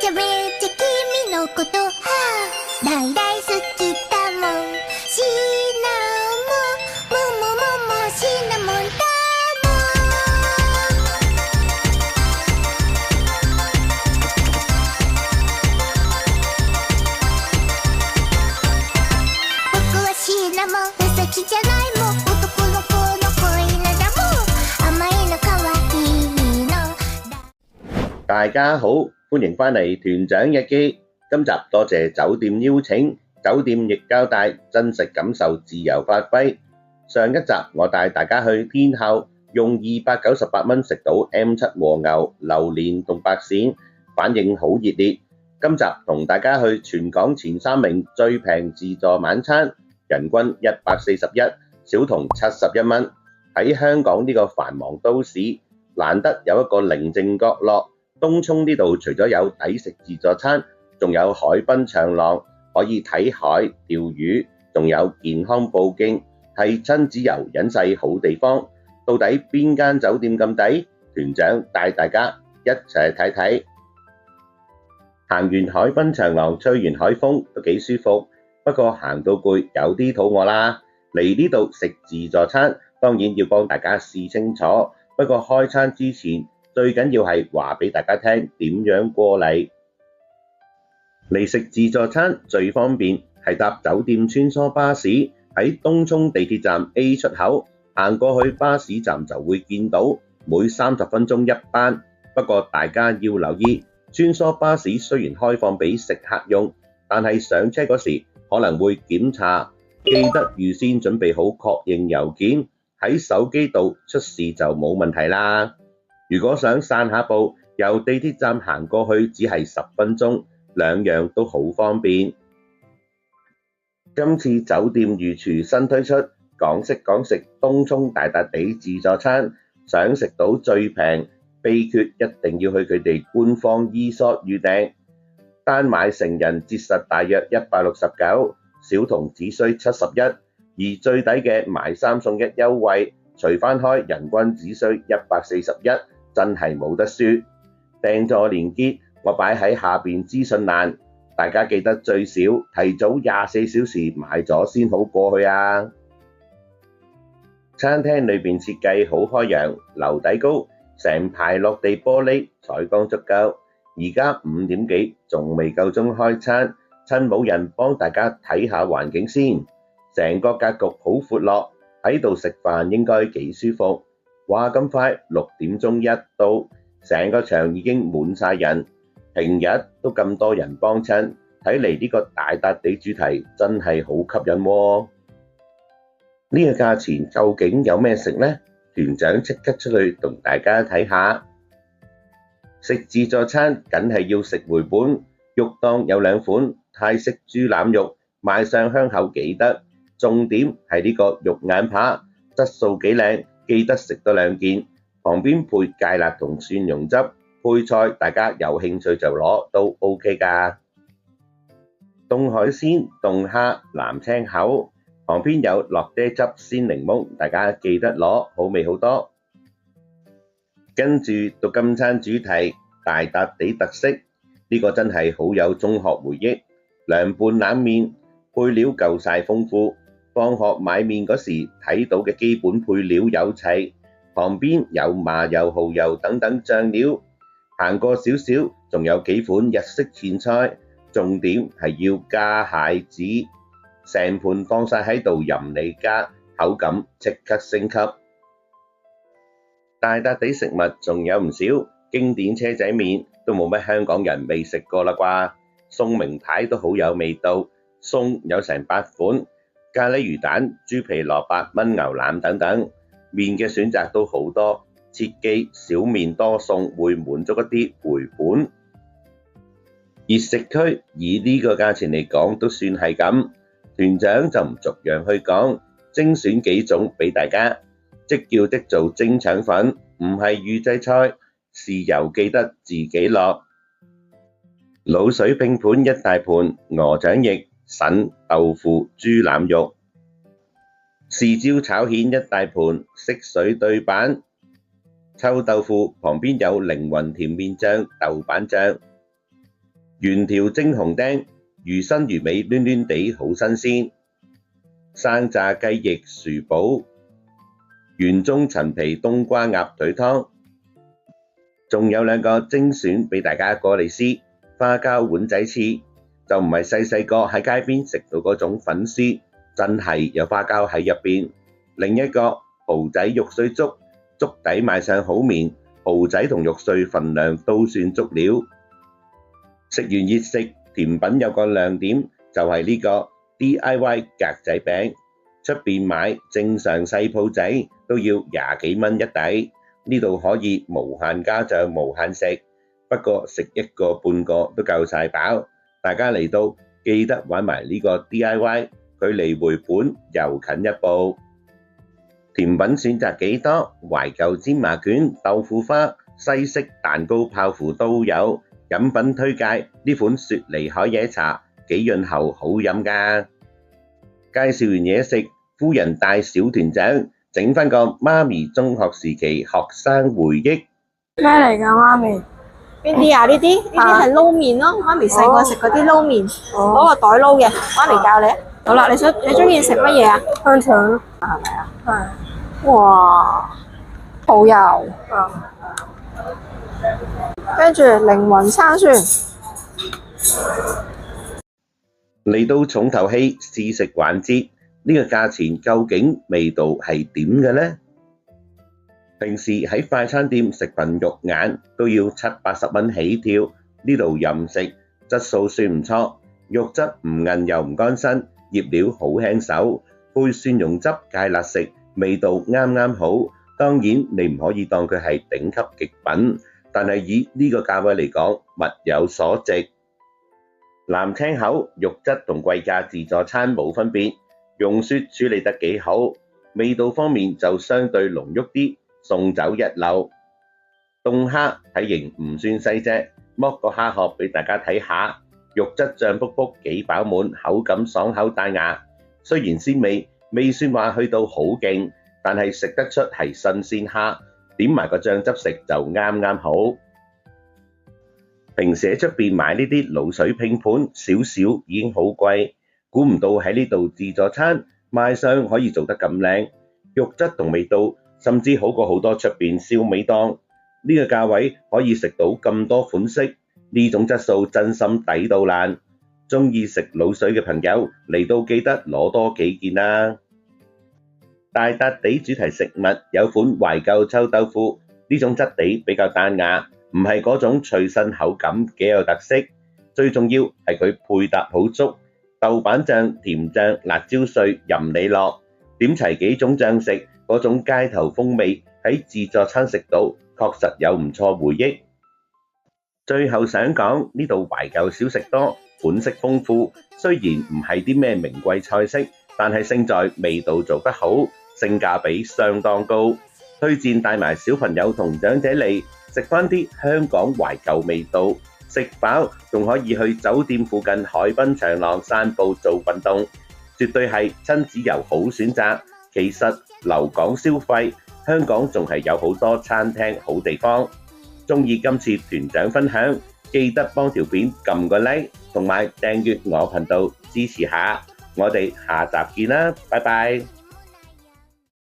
ゃめっちゃ君のこと、大大好きだもん。シナモン、ももももシナモンだもん。僕はシナモン、情けじゃないもん。男の子の恋なだもん。甘いの可愛いの。大家好，歡迎返嚟團長日記。今集多謝酒店邀請，酒店亦交代真實感受自由發揮。上一集我帶大家去天后，用298蚊食到 M7 和牛、榴蓮同白鱔，反應好熱烈。今集同大家去全港前3名最平自助晚餐，人均141，小童71蚊。喺香港呢個繁忙都市，難得有一個寧靜角落。東涌呢度除咗有抵食自助餐，仲有海濱長廊，可以睇海、釣魚，仲有健康步徑，係親子遊隱世好地方。到底邊間酒店咁抵？團長帶大家一齊睇睇。行完海濱長廊，吹完海風都幾舒服，不過行到攰，有啲肚餓啦。嚟呢度食自助餐，當然要幫大家試清楚。不過開餐之前，最緊要係話俾大家聽點樣過嚟。嚟食自助餐最方便係搭酒店穿梭巴士，喺東涌地鐵站 A 出口行過去巴士站就會見到，每30分鐘一班。不過大家要留意，穿梭巴士雖然開放俾食客用，但係上車嗰時可能會檢查，記得預先準備好確認郵件，喺手機度出示就冇問題啦。如果想散下步，由地鐵站行過去只係10分鐘，兩樣都好方便。今次酒店御廚新推出港式東涌大笪地自助餐，想食到最平，秘訣一定要去佢哋官方 e-shop 預訂，單買成人折實大約169，小童只需71，而最抵嘅買3送1優惠，除翻開人均只需141。真係冇得輸，訂座連結我擺喺下邊資訊欄，大家記得最少提早24小時買咗先好過去啊！餐廳裏邊設計好開揚，樓底高，成排落地玻璃，採光足夠。而家5點幾仲未夠鐘開餐，趁冇人幫大家睇下環境先。成個格局好闊落，喺度食飯應該幾舒服。話咁快6點鐘一到，成個場已經滿晒人。平日都咁多人幫襯，睇嚟呢個大笪地主題真係好吸引喎。呢個價錢究竟有咩食呢？團長即刻出去同大家睇下。食自助餐梗係要食回本，肉檔有2款，泰式豬腩肉，賣相香口幾得。重點係呢個肉眼扒，質素幾靚。記得食多2件，旁邊配芥辣同蒜蓉汁，配菜大家有興趣就攞都 OK 㗎。凍海鮮、凍蝦、藍青口，旁邊有落爹汁鮮檸檬，大家記得攞，好味好多。跟住到今餐主題大笪地特色，呢個真係好有中學回憶。涼拌冷麵，配料夠晒豐富。放學買麵嗰時睇到嘅基本配料有齊，旁邊有麻油、蠔油等等醬料。行過少少，仲有幾款日式前菜，重點係要加蟹子，成盤放晒喺度任你加，口感即刻升級。大笪地食物仲有唔少，經典車仔麵都冇乜香港人未食過啦啩。餸名牌都好有味道，餸有成8款。咖喱魚蛋、豬皮蘿蔔、炆牛腩等等，麵嘅選擇都好多，切記少麵多餸會滿足一啲回本。熱食區以呢個價錢嚟講都算係咁，團長就唔逐樣去講，精選幾種俾大家。即叫的做蒸腸粉，唔係預製菜，豉油記得自己落。滷水拼盤一大盤，鵝掌翼、腎、豆腐、豬腩肉。豉椒炒蜆一大盤，色水對版。臭豆腐旁邊有靈魂甜麵醬、豆瓣醬。原條蒸紅釘，魚身魚尾嫩嫩地好新鮮。生炸雞翼薯寶，圓中陳皮冬瓜鴨腿湯。仲有兩個精選俾大家過嚟試，花膠碗仔翅就唔係細個喺街邊食到嗰種粉絲，真係有花膠喺入邊。另一個蠔仔肉碎粥，粥底買上好麵，蠔仔同肉碎份量都算足料。食完熱食，甜品有個亮點就係呢個 DIY 格仔餅，出邊買正常細鋪仔都要20幾蚊一底，呢度可以無限加醬無限食，不過食一個半個都夠晒飽。大家嚟到記得玩埋呢個 DIY， 距離回本又近一步。甜品選擇幾多？懷舊芝麻卷、豆腐花、西式蛋糕、泡芙都有。飲品推介呢款雪梨海椰茶，幾潤喉好飲㗎。介紹完嘢食，夫人帶小團長整返個媽咪中學時期學生回憶。咩嚟㗎，媽咪？邊啲啊？呢啲係撈麵咯。媽咪細個食嗰啲撈麵，嗰個袋撈嘅。媽咪教你。好啦，你中意食乜嘢啊？香腸咯，係咪啊？係。哇，好油。跟住靈魂生蒜。嚟到重頭戲試食環節，呢個價錢究竟味道係點嘅呢？平時喺快餐店食份肉眼都要70-80蚊起跳，呢度任食質素算唔錯，肉質唔韌又唔乾身，醃料好輕手，配蒜蓉汁芥辣食，味道啱啱好。當然你唔可以當佢係頂級極品，但係以呢個價位嚟講，物有所值。藍青口，肉質同貴價自助餐冇分別，溶雪處理得幾好，味道方面就相對濃郁啲，送酒一流。凍蝦體型唔算細隻，剝個蝦殼俾大家睇下，肉質脹卜卜幾飽滿，口感爽口彈牙。雖然鮮味未算話去到好勁，但係食得出係新鮮蝦，點埋個醬汁食就啱啱好。平時喺出邊買呢啲滷水拼盤，少少已經好貴，估唔到喺呢度自助餐賣相可以做得咁靚，肉質同味道甚至好過好多出邊燒味檔。呢個價位可以食到咁多款式，呢種質素真心抵到爛。中意食滷水嘅朋友嚟到記得攞多幾件啦。大笪地主題食物有款懷舊臭豆腐，呢種質地比較彈牙，唔係嗰種脆身口感，幾有特色。最重要係佢配搭好足，豆瓣醬、甜醬、辣椒碎任你落，點齊幾種醬食，嗰種街頭風味喺自助餐食到，確實有唔錯回憶。最後想講呢度懷舊小食多，款式豐富，雖然唔係啲咩名貴菜式，但係勝在味道做得好，性價比相當高。推薦帶埋小朋友同長者嚟食返啲香港懷舊味道，食飽仲可以去酒店附近海濱長廊散步做運動，絕對係親子遊好選擇。其實留港消費，香港仲係有好多餐廳好地方。鍾意今次團長分享，記得幫條片撳個 like， 同埋訂閱我頻道支持下。我哋下集見啦，拜拜。